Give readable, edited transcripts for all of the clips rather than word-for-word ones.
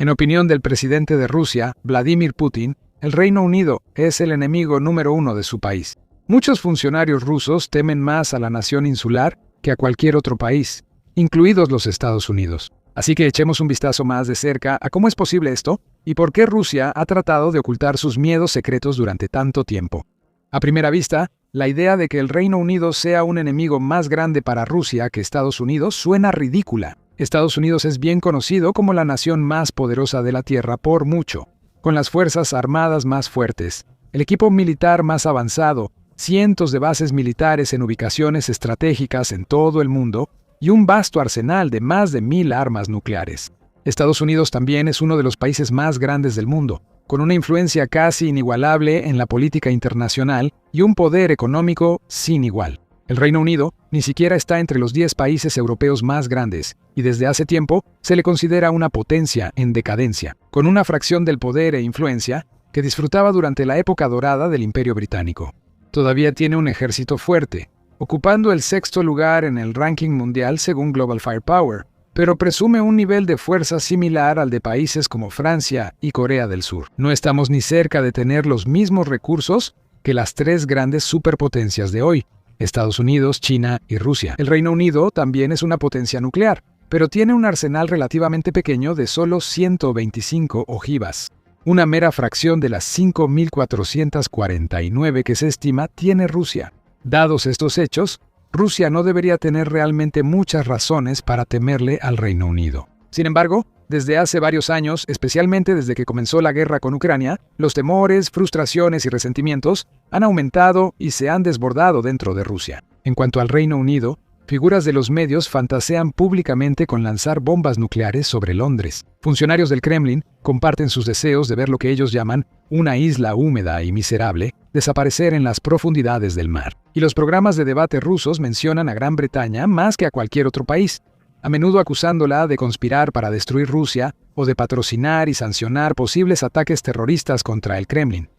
En opinión del presidente de Rusia, Vladimir Putin, el Reino Unido es el enemigo número 1 de su país. Muchos funcionarios rusos temen más a la nación insular que a cualquier otro país, incluidos los Estados Unidos. Así que echemos un vistazo más de cerca a cómo es posible esto y por qué Rusia ha tratado de ocultar sus miedos secretos durante tanto tiempo. A primera vista, la idea de que el Reino Unido sea un enemigo más grande para Rusia que Estados Unidos suena ridícula. Estados Unidos es bien conocido como la nación más poderosa de la Tierra por mucho, con las fuerzas armadas más fuertes, el equipo militar más avanzado, cientos de bases militares en ubicaciones estratégicas en todo el mundo y un vasto arsenal de más de 1000 armas nucleares. Estados Unidos también es uno de los países más grandes del mundo, con una influencia casi inigualable en la política internacional y un poder económico sin igual. El Reino Unido ni siquiera está entre los 10 países europeos más grandes, y desde hace tiempo se le considera una potencia en decadencia, con una fracción del poder e influencia que disfrutaba durante la época dorada del Imperio Británico. Todavía tiene un ejército fuerte, ocupando el 6º lugar en el ranking mundial según Global Firepower, pero presume un nivel de fuerza similar al de países como Francia y Corea del Sur. No estamos ni cerca de tener los mismos recursos que las 3 grandes superpotencias de hoy, Estados Unidos, China y Rusia. El Reino Unido también es una potencia nuclear, pero tiene un arsenal relativamente pequeño de solo 125 ojivas, una mera fracción de las 5.449 que se estima tiene Rusia. Dados estos hechos, Rusia no debería tener realmente muchas razones para temerle al Reino Unido. Sin embargo, desde hace varios años, especialmente desde que comenzó la guerra con Ucrania, los temores, frustraciones y resentimientos han aumentado y se han desbordado dentro de Rusia. En cuanto al Reino Unido, figuras de los medios fantasean públicamente con lanzar bombas nucleares sobre Londres. Funcionarios del Kremlin comparten sus deseos de ver lo que ellos llaman una isla húmeda y miserable desaparecer en las profundidades del mar. Y los programas de debate rusos mencionan a Gran Bretaña más que a cualquier otro país, a menudo acusándola de conspirar para destruir Rusia o de patrocinar y sancionar posibles ataques terroristas contra el Kremlin.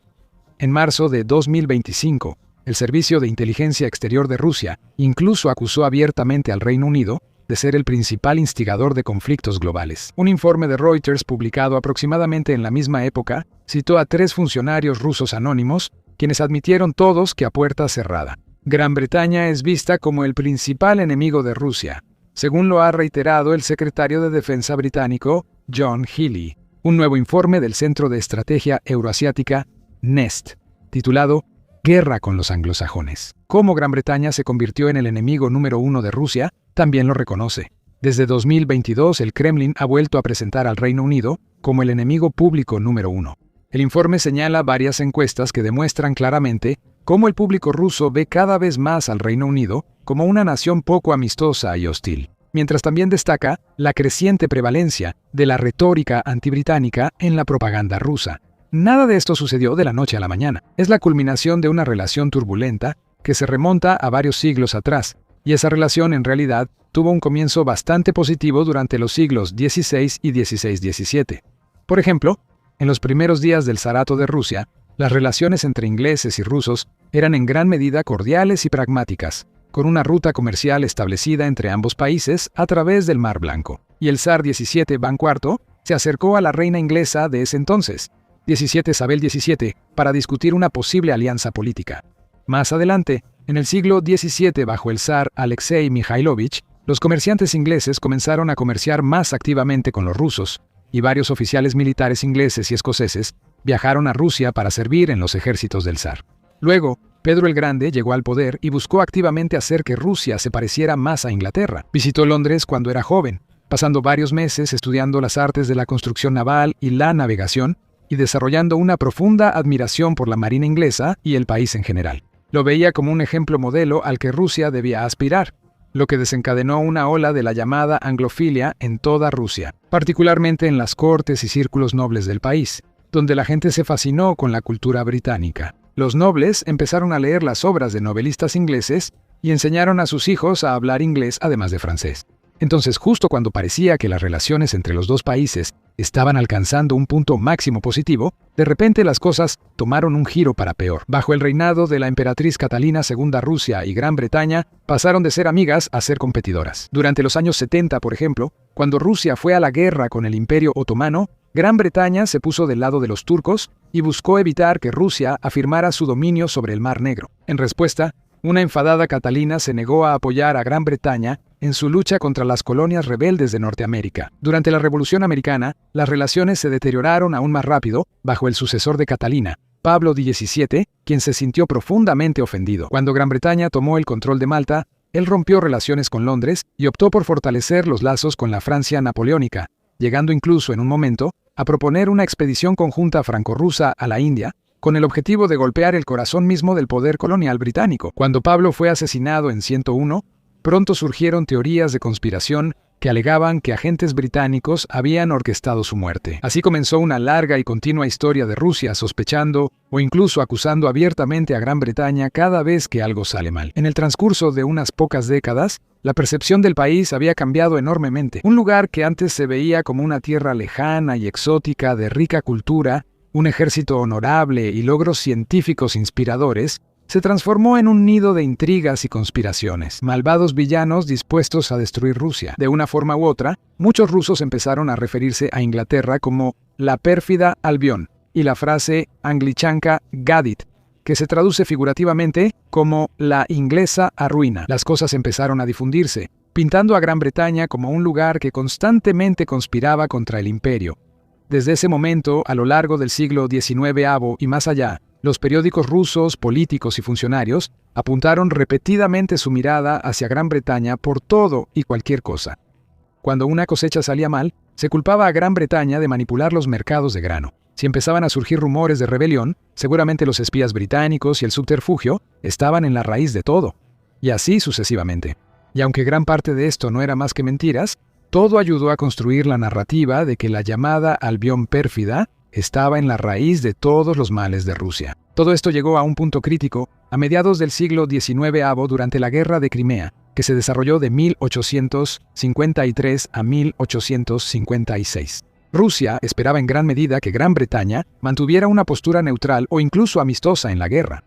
En marzo de 2025, el Servicio de Inteligencia Exterior de Rusia incluso acusó abiertamente al Reino Unido de ser el principal instigador de conflictos globales. Un informe de Reuters publicado aproximadamente en la misma época citó a 3 funcionarios rusos anónimos, quienes admitieron todos que a puerta cerrada. Gran Bretaña es vista como el principal enemigo de Rusia, según lo ha reiterado el secretario de Defensa británico John Healey. Un nuevo informe del Centro de Estrategia Euroasiática, NEST, titulado Guerra con los anglosajones. Cómo Gran Bretaña se convirtió en el enemigo número 1 de Rusia, también lo reconoce. Desde 2022, el Kremlin ha vuelto a presentar al Reino Unido como el enemigo público número 1. El informe señala varias encuestas que demuestran claramente cómo el público ruso ve cada vez más al Reino Unido como una nación poco amistosa y hostil, mientras también destaca la creciente prevalencia de la retórica antibritánica en la propaganda rusa. Nada de esto sucedió de la noche a la mañana. Es la culminación de una relación turbulenta que se remonta a varios siglos atrás, y esa relación en realidad tuvo un comienzo bastante positivo durante los siglos XVI y XVI-XVII. Por ejemplo, en los primeros días del Zarato de Rusia, las relaciones entre ingleses y rusos eran en gran medida cordiales y pragmáticas, con una ruta comercial establecida entre ambos países a través del Mar Blanco. Y el zar XVII Iván IV se acercó a la reina inglesa de ese entonces, XVII Isabel XVII, para discutir una posible alianza política. Más adelante, en el siglo XVII bajo el zar Alexei Mikhailovich, los comerciantes ingleses comenzaron a comerciar más activamente con los rusos, y varios oficiales militares ingleses y escoceses viajaron a Rusia para servir en los ejércitos del zar. Luego, Pedro el Grande llegó al poder y buscó activamente hacer que Rusia se pareciera más a Inglaterra. Visitó Londres cuando era joven, pasando varios meses estudiando las artes de la construcción naval y la navegación, y desarrollando una profunda admiración por la marina inglesa y el país en general. Lo veía como un ejemplo modelo al que Rusia debía aspirar, lo que desencadenó una ola de la llamada anglofilia en toda Rusia, particularmente en las cortes y círculos nobles del país, donde la gente se fascinó con la cultura británica. Los nobles empezaron a leer las obras de novelistas ingleses y enseñaron a sus hijos a hablar inglés además de francés. Entonces, justo cuando parecía que las relaciones entre los dos países estaban alcanzando un punto máximo positivo, de repente las cosas tomaron un giro para peor. Bajo el reinado de la emperatriz Catalina II, Rusia y Gran Bretaña pasaron de ser amigas a ser competidoras. Durante los años 70, por ejemplo, cuando Rusia fue a la guerra con el Imperio Otomano, Gran Bretaña se puso del lado de los turcos y buscó evitar que Rusia afirmara su dominio sobre el Mar Negro. En respuesta, una enfadada Catalina se negó a apoyar a Gran Bretaña en su lucha contra las colonias rebeldes de Norteamérica. Durante la Revolución Americana, las relaciones se deterioraron aún más rápido bajo el sucesor de Catalina, Pablo XVII, quien se sintió profundamente ofendido. Cuando Gran Bretaña tomó el control de Malta, él rompió relaciones con Londres y optó por fortalecer los lazos con la Francia napoleónica, llegando incluso en un momento a proponer una expedición conjunta franco-rusa a la India, con el objetivo de golpear el corazón mismo del poder colonial británico. Cuando Pablo fue asesinado en 101, pronto surgieron teorías de conspiración que alegaban que agentes británicos habían orquestado su muerte. Así comenzó una larga y continua historia de Rusia sospechando o incluso acusando abiertamente a Gran Bretaña cada vez que algo sale mal. En el transcurso de unas pocas décadas, la percepción del país había cambiado enormemente. Un lugar que antes se veía como una tierra lejana y exótica de rica cultura, un ejército honorable y logros científicos inspiradores, se transformó en un nido de intrigas y conspiraciones, malvados villanos dispuestos a destruir Rusia. De una forma u otra, muchos rusos empezaron a referirse a Inglaterra como la pérfida Albión y la frase anglichanka Gadit, que se traduce figurativamente como la inglesa arruina. Las cosas empezaron a difundirse, pintando a Gran Bretaña como un lugar que constantemente conspiraba contra el imperio. Desde ese momento, a lo largo del siglo XIX y más allá, los periódicos rusos, políticos y funcionarios apuntaron repetidamente su mirada hacia Gran Bretaña por todo y cualquier cosa. Cuando una cosecha salía mal, se culpaba a Gran Bretaña de manipular los mercados de grano. Si empezaban a surgir rumores de rebelión, seguramente los espías británicos y el subterfugio estaban en la raíz de todo. Y así sucesivamente. Y aunque gran parte de esto no era más que mentiras, todo ayudó a construir la narrativa de que la llamada Albión pérfida estaba en la raíz de todos los males de Rusia. Todo esto llegó a un punto crítico a mediados del siglo XIX durante la Guerra de Crimea, que se desarrolló de 1853 a 1856. Rusia esperaba en gran medida que Gran Bretaña mantuviera una postura neutral o incluso amistosa en la guerra.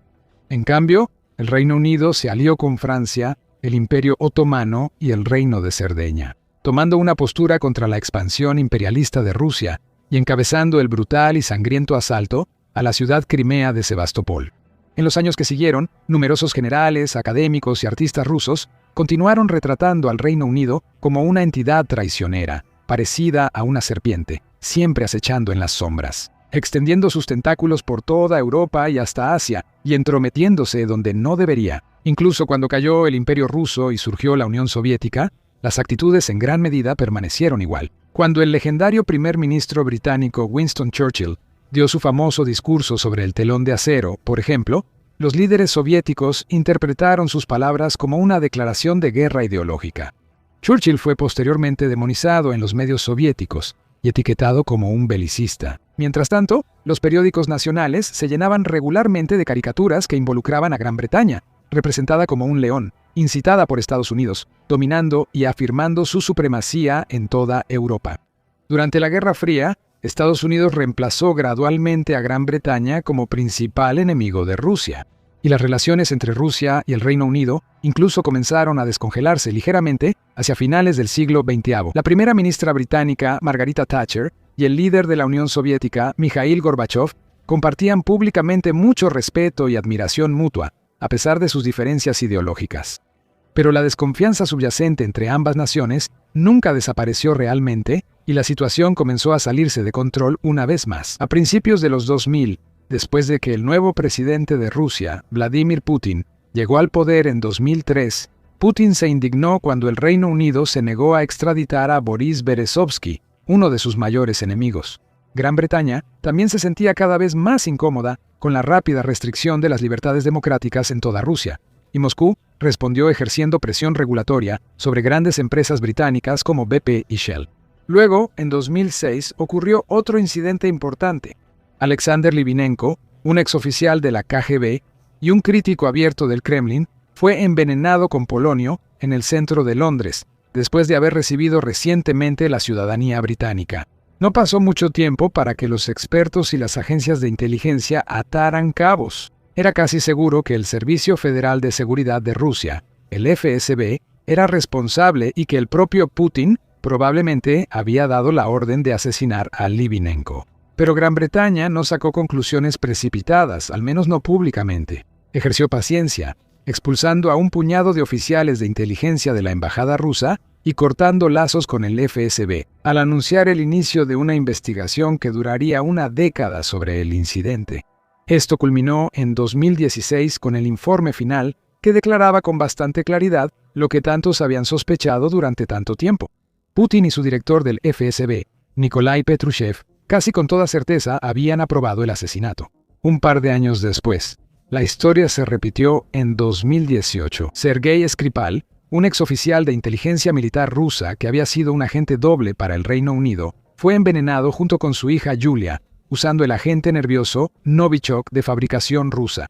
En cambio, el Reino Unido se alió con Francia, el Imperio Otomano y el Reino de Cerdeña, tomando una postura contra la expansión imperialista de Rusia y encabezando el brutal y sangriento asalto a la ciudad crimea de Sebastopol. En los años que siguieron, numerosos generales, académicos y artistas rusos continuaron retratando al Reino Unido como una entidad traicionera, parecida a una serpiente, siempre acechando en las sombras, extendiendo sus tentáculos por toda Europa y hasta Asia, y entrometiéndose donde no debería. Incluso cuando cayó el Imperio ruso y surgió la Unión Soviética, las actitudes en gran medida permanecieron igual. Cuando el legendario primer ministro británico Winston Churchill dio su famoso discurso sobre el telón de acero, por ejemplo, los líderes soviéticos interpretaron sus palabras como una declaración de guerra ideológica. Churchill fue posteriormente demonizado en los medios soviéticos y etiquetado como un belicista. Mientras tanto, los periódicos nacionales se llenaban regularmente de caricaturas que involucraban a Gran Bretaña, representada como un león, incitada por Estados Unidos, dominando y afirmando su supremacía en toda Europa. Durante la Guerra Fría, Estados Unidos reemplazó gradualmente a Gran Bretaña como principal enemigo de Rusia, y las relaciones entre Rusia y el Reino Unido incluso comenzaron a descongelarse ligeramente hacia finales del siglo XX. La primera ministra británica, Margaret Thatcher, y el líder de la Unión Soviética, Mikhail Gorbachev, compartían públicamente mucho respeto y admiración mutua, a pesar de sus diferencias ideológicas. Pero la desconfianza subyacente entre ambas naciones nunca desapareció realmente y la situación comenzó a salirse de control una vez más. A principios de los 2000, después de que el nuevo presidente de Rusia, Vladimir Putin, llegó al poder en 2003, Putin se indignó cuando el Reino Unido se negó a extraditar a Boris Berezovsky, uno de sus mayores enemigos. Gran Bretaña también se sentía cada vez más incómoda con la rápida restricción de las libertades democráticas en toda Rusia, y Moscú respondió ejerciendo presión regulatoria sobre grandes empresas británicas como BP y Shell. Luego, en 2006, ocurrió otro incidente importante. Alexander Litvinenko, un exoficial de la KGB y un crítico abierto del Kremlin, fue envenenado con polonio en el centro de Londres, después de haber recibido recientemente la ciudadanía británica. No pasó mucho tiempo para que los expertos y las agencias de inteligencia ataran cabos. Era casi seguro que el Servicio Federal de Seguridad de Rusia, el FSB, era responsable y que el propio Putin probablemente había dado la orden de asesinar a Litvinenko. Pero Gran Bretaña no sacó conclusiones precipitadas, al menos no públicamente. Ejerció paciencia, expulsando a un puñado de oficiales de inteligencia de la embajada rusa y cortando lazos con el FSB, al anunciar el inicio de una investigación que duraría una década sobre el incidente. Esto culminó en 2016 con el informe final que declaraba con bastante claridad lo que tantos habían sospechado durante tanto tiempo. Putin y su director del FSB, Nikolai Patrushev, casi con toda certeza habían aprobado el asesinato. Un par de años después, la historia se repitió en 2018. Sergei Skripal, un exoficial de inteligencia militar rusa que había sido un agente doble para el Reino Unido, fue envenenado junto con su hija Yulia, usando el agente nervioso Novichok de fabricación rusa.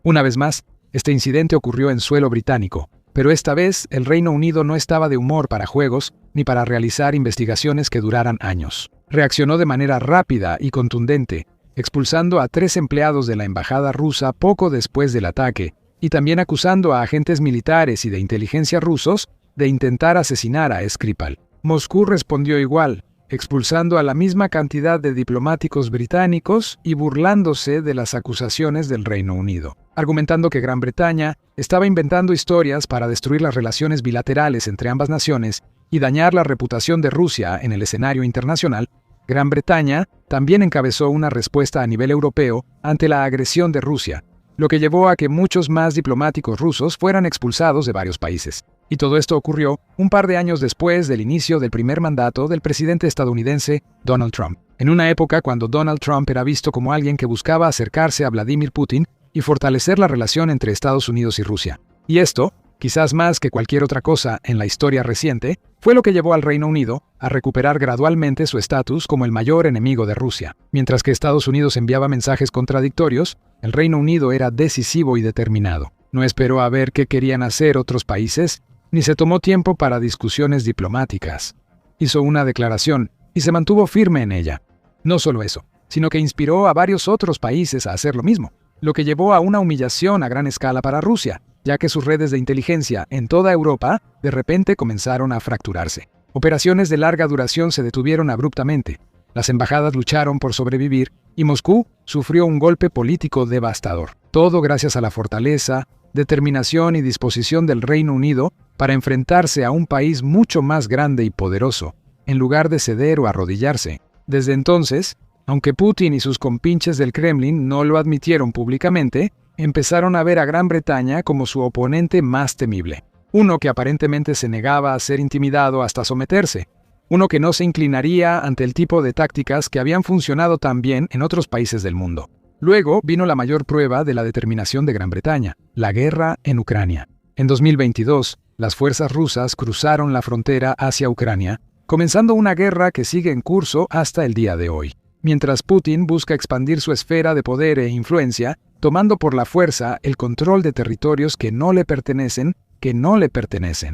Una vez más, este incidente ocurrió en suelo británico, pero esta vez el Reino Unido no estaba de humor para juegos ni para realizar investigaciones que duraran años. Reaccionó de manera rápida y contundente, expulsando a 3 empleados de la embajada rusa poco después del ataque, y también acusando a agentes militares y de inteligencia rusos de intentar asesinar a Skripal. Moscú respondió igual, expulsando a la misma cantidad de diplomáticos británicos y burlándose de las acusaciones del Reino Unido, argumentando que Gran Bretaña estaba inventando historias para destruir las relaciones bilaterales entre ambas naciones y dañar la reputación de Rusia en el escenario internacional. Gran Bretaña también encabezó una respuesta a nivel europeo ante la agresión de Rusia, lo que llevó a que muchos más diplomáticos rusos fueran expulsados de varios países. Y todo esto ocurrió un par de años después del inicio del primer mandato del presidente estadounidense Donald Trump, en una época cuando Donald Trump era visto como alguien que buscaba acercarse a Vladimir Putin y fortalecer la relación entre Estados Unidos y Rusia. Y esto, quizás más que cualquier otra cosa en la historia reciente, fue lo que llevó al Reino Unido a recuperar gradualmente su estatus como el mayor enemigo de Rusia. Mientras que Estados Unidos enviaba mensajes contradictorios, el Reino Unido era decisivo y determinado. No esperó a ver qué querían hacer otros países, ni se tomó tiempo para discusiones diplomáticas. Hizo una declaración y se mantuvo firme en ella. No solo eso, sino que inspiró a varios otros países a hacer lo mismo, lo que llevó a una humillación a gran escala para Rusia, ya que sus redes de inteligencia en toda Europa de repente comenzaron a fracturarse. Operaciones de larga duración se detuvieron abruptamente, las embajadas lucharon por sobrevivir y Moscú sufrió un golpe político devastador. Todo gracias a la fortaleza, determinación y disposición del Reino Unido para enfrentarse a un país mucho más grande y poderoso, en lugar de ceder o arrodillarse. Desde entonces, aunque Putin y sus compinches del Kremlin no lo admitieron públicamente, empezaron a ver a Gran Bretaña como su oponente más temible. Uno que aparentemente se negaba a ser intimidado hasta someterse. Uno que no se inclinaría ante el tipo de tácticas que habían funcionado tan bien en otros países del mundo. Luego vino la mayor prueba de la determinación de Gran Bretaña, la guerra en Ucrania. En 2022, las fuerzas rusas cruzaron la frontera hacia Ucrania, comenzando una guerra que sigue en curso hasta el día de hoy. Mientras Putin busca expandir su esfera de poder e influencia, tomando por la fuerza el control de territorios que no le pertenecen.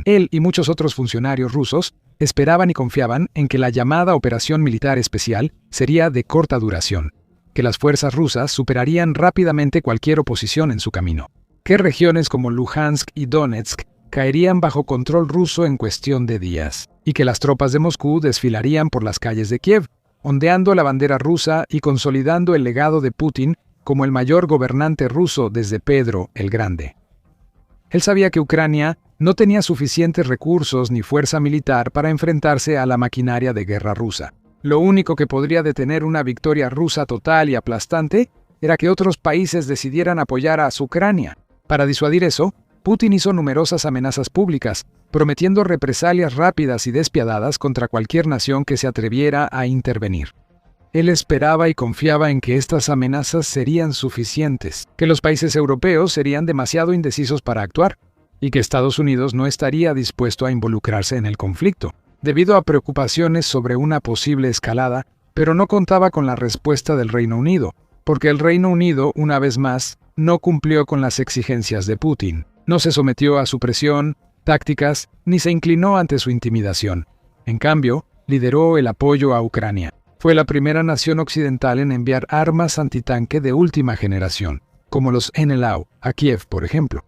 Él y muchos otros funcionarios rusos esperaban y confiaban en que la llamada operación militar especial sería de corta duración, que las fuerzas rusas superarían rápidamente cualquier oposición en su camino, que regiones como Luhansk y Donetsk caerían bajo control ruso en cuestión de días, y que las tropas de Moscú desfilarían por las calles de Kiev, ondeando la bandera rusa y consolidando el legado de Putin como el mayor gobernante ruso desde Pedro el Grande. Él sabía que Ucrania no tenía suficientes recursos ni fuerza militar para enfrentarse a la maquinaria de guerra rusa. Lo único que podría detener una victoria rusa total y aplastante era que otros países decidieran apoyar a Ucrania. Para disuadir eso, Putin hizo numerosas amenazas públicas, prometiendo represalias rápidas y despiadadas contra cualquier nación que se atreviera a intervenir. Él esperaba y confiaba en que estas amenazas serían suficientes, que los países europeos serían demasiado indecisos para actuar, y que Estados Unidos no estaría dispuesto a involucrarse en el conflicto, debido a preocupaciones sobre una posible escalada, pero no contaba con la respuesta del Reino Unido, porque el Reino Unido, una vez más, no cumplió con las exigencias de Putin, no se sometió a su presión, tácticas, ni se inclinó ante su intimidación. En cambio, lideró el apoyo a Ucrania. Fue la primera nación occidental en enviar armas antitanque de última generación, como los NLAW, a Kiev, por ejemplo.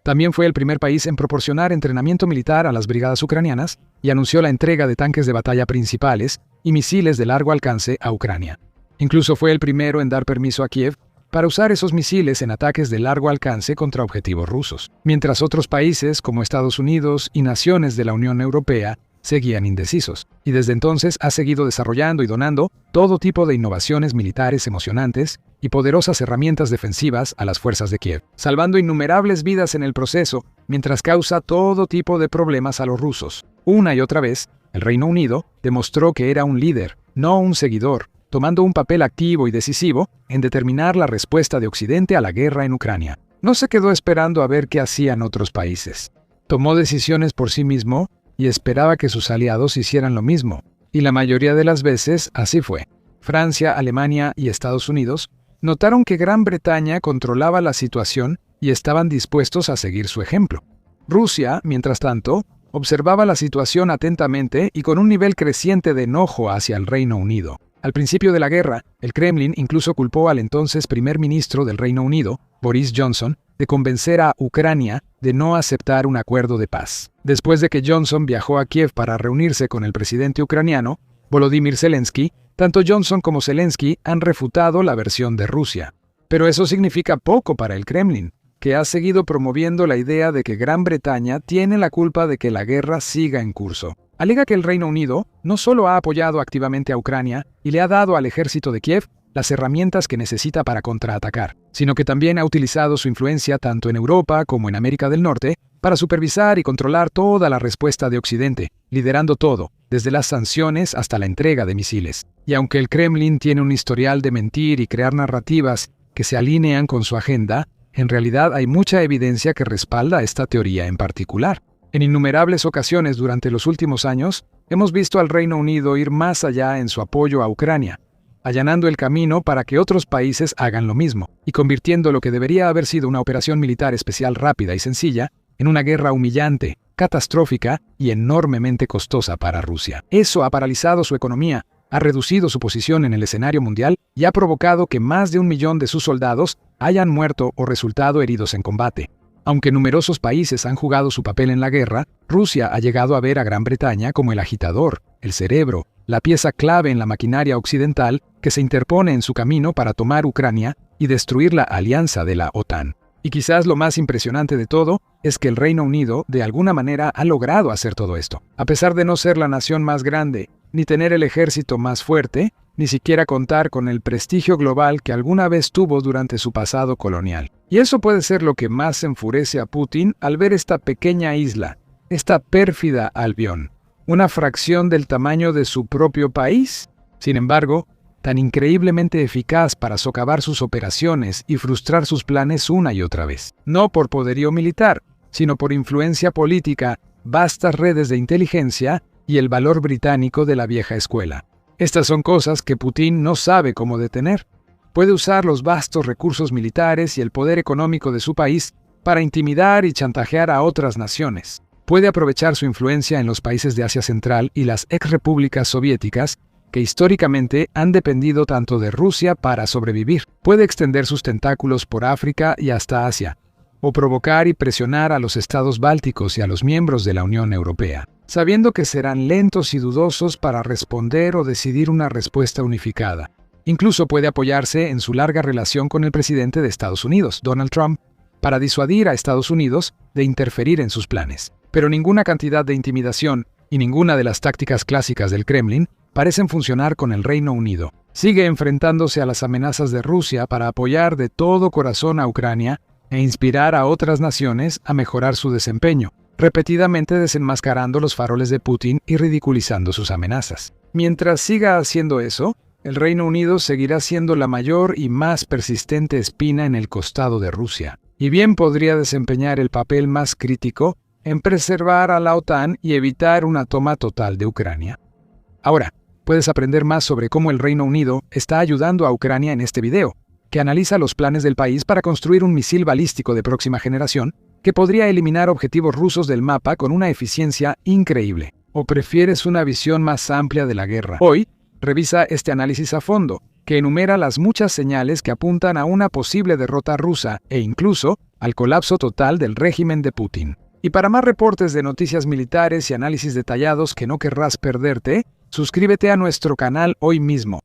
También fue el primer país en proporcionar entrenamiento militar a las brigadas ucranianas y anunció la entrega de tanques de batalla principales y misiles de largo alcance a Ucrania. Incluso fue el primero en dar permiso a Kiev para usar esos misiles en ataques de largo alcance contra objetivos rusos, mientras otros países como Estados Unidos y naciones de la Unión Europea seguían indecisos, y desde entonces ha seguido desarrollando y donando todo tipo de innovaciones militares emocionantes y poderosas herramientas defensivas a las fuerzas de Kiev, salvando innumerables vidas en el proceso, mientras causa todo tipo de problemas a los rusos. Una y otra vez, el Reino Unido demostró que era un líder, no un seguidor, tomando un papel activo y decisivo en determinar la respuesta de Occidente a la guerra en Ucrania. No se quedó esperando a ver qué hacían otros países. Tomó decisiones por sí mismo y esperaba que sus aliados hicieran lo mismo, y la mayoría de las veces así fue. Francia, Alemania y Estados Unidos notaron que Gran Bretaña controlaba la situación y estaban dispuestos a seguir su ejemplo. Rusia, mientras tanto, observaba la situación atentamente y con un nivel creciente de enojo hacia el Reino Unido. Al principio de la guerra, el Kremlin incluso culpó al entonces primer ministro del Reino Unido, Boris Johnson, de convencer a Ucrania de no aceptar un acuerdo de paz. Después de que Johnson viajó a Kiev para reunirse con el presidente ucraniano, Volodymyr Zelensky, tanto Johnson como Zelensky han refutado la versión de Rusia. Pero eso significa poco para el Kremlin, que ha seguido promoviendo la idea de que Gran Bretaña tiene la culpa de que la guerra siga en curso. Alega que el Reino Unido no solo ha apoyado activamente a Ucrania y le ha dado al ejército de Kiev las herramientas que necesita para contraatacar, sino que también ha utilizado su influencia tanto en Europa como en América del Norte para supervisar y controlar toda la respuesta de Occidente, liderando todo, desde las sanciones hasta la entrega de misiles. Y aunque el Kremlin tiene un historial de mentir y crear narrativas que se alinean con su agenda, en realidad hay mucha evidencia que respalda esta teoría en particular. En innumerables ocasiones durante los últimos años, hemos visto al Reino Unido ir más allá en su apoyo a Ucrania, allanando el camino para que otros países hagan lo mismo, y convirtiendo lo que debería haber sido una operación militar especial rápida y sencilla en una guerra humillante, catastrófica y enormemente costosa para Rusia. Eso ha paralizado su economía, ha reducido su posición en el escenario mundial y ha provocado que más de 1 millón de sus soldados hayan muerto o resultado heridos en combate. Aunque numerosos países han jugado su papel en la guerra, Rusia ha llegado a ver a Gran Bretaña como el agitador, el cerebro, la pieza clave en la maquinaria occidental que se interpone en su camino para tomar Ucrania y destruir la alianza de la OTAN. Y quizás lo más impresionante de todo es que el Reino Unido de alguna manera ha logrado hacer todo esto. A pesar de no ser la nación más grande, ni tener el ejército más fuerte, ni siquiera contar con el prestigio global que alguna vez tuvo durante su pasado colonial. Y eso puede ser lo que más enfurece a Putin al ver esta pequeña isla, esta pérfida Albión, una fracción del tamaño de su propio país. Sin embargo, tan increíblemente eficaz para socavar sus operaciones y frustrar sus planes una y otra vez. No por poderío militar, sino por influencia política, vastas redes de inteligencia y el valor británico de la vieja escuela. Estas son cosas que Putin no sabe cómo detener. Puede usar los vastos recursos militares y el poder económico de su país para intimidar y chantajear a otras naciones. Puede aprovechar su influencia en los países de Asia Central y las exrepúblicas soviéticas, que históricamente han dependido tanto de Rusia para sobrevivir. Puede extender sus tentáculos por África y hasta Asia, o provocar y presionar a los estados bálticos y a los miembros de la Unión Europea, sabiendo que serán lentos y dudosos para responder o decidir una respuesta unificada. Incluso puede apoyarse en su larga relación con el presidente de Estados Unidos, Donald Trump, para disuadir a Estados Unidos de interferir en sus planes. Pero ninguna cantidad de intimidación y ninguna de las tácticas clásicas del Kremlin parecen funcionar con el Reino Unido. Sigue enfrentándose a las amenazas de Rusia para apoyar de todo corazón a Ucrania e inspirar a otras naciones a mejorar su desempeño, repetidamente desenmascarando los faroles de Putin y ridiculizando sus amenazas. Mientras siga haciendo eso, el Reino Unido seguirá siendo la mayor y más persistente espina en el costado de Rusia, y bien podría desempeñar el papel más crítico en preservar a la OTAN y evitar una toma total de Ucrania. Ahora, puedes aprender más sobre cómo el Reino Unido está ayudando a Ucrania en este video, que analiza los planes del país para construir un misil balístico de próxima generación que podría eliminar objetivos rusos del mapa con una eficiencia increíble. ¿O prefieres una visión más amplia de la guerra? Hoy, revisa este análisis a fondo que enumera las muchas señales que apuntan a una posible derrota rusa e incluso al colapso total del régimen de Putin. Y para más reportes de noticias militares y análisis detallados que no querrás perderte, suscríbete a nuestro canal hoy mismo.